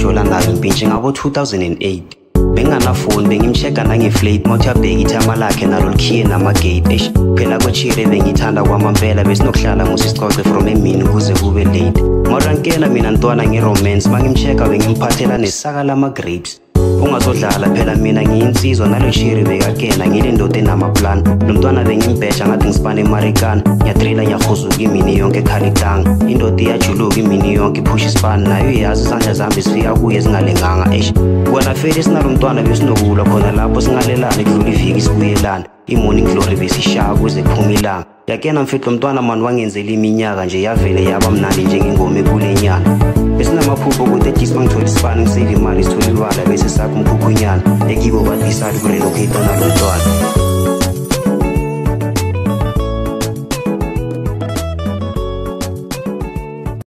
ngidlula nayo impintshi ngabo 2008 benganafoni bengimcheka nangeflate mawuthi abheka ithama lakhe nalo likhiye namagate phela kochire bengithanda kwamambela besinokuhlala ngosisicoce from emini kuze kube late mawurankela mina ntwana ngeromance mangimcheka bengimphathela nesaka lama-grapes ungazodlala phela mina ngiyinsizwa nalo chiri bekakena ngilindoda enamaplan lo mntwana bengimbheja ngathi ngisipane emarikana ngiyatrila ngiyahuzuka imini yonke ekhalidanga indoda iyajuluka imini yonke iphusha isipani nayo iyazi izandla zami zifika kuye zingalenganga kona fele sinalo mntwana besinokulwa khona lapho singalelana ekudlula iviki sibuyelana i-morning glory besishaya kuze kuphume ilanga yakena mfihlo mntwana mani wangenzela iminyaka nje yavele yaba mnandi njengengoma ekulenyana besinamaphupho ukuthi ethi mangithola isipani ngisave imali sithole ibala bese sakho umkhukhunyana ekibo bathi isali kurelocate nalo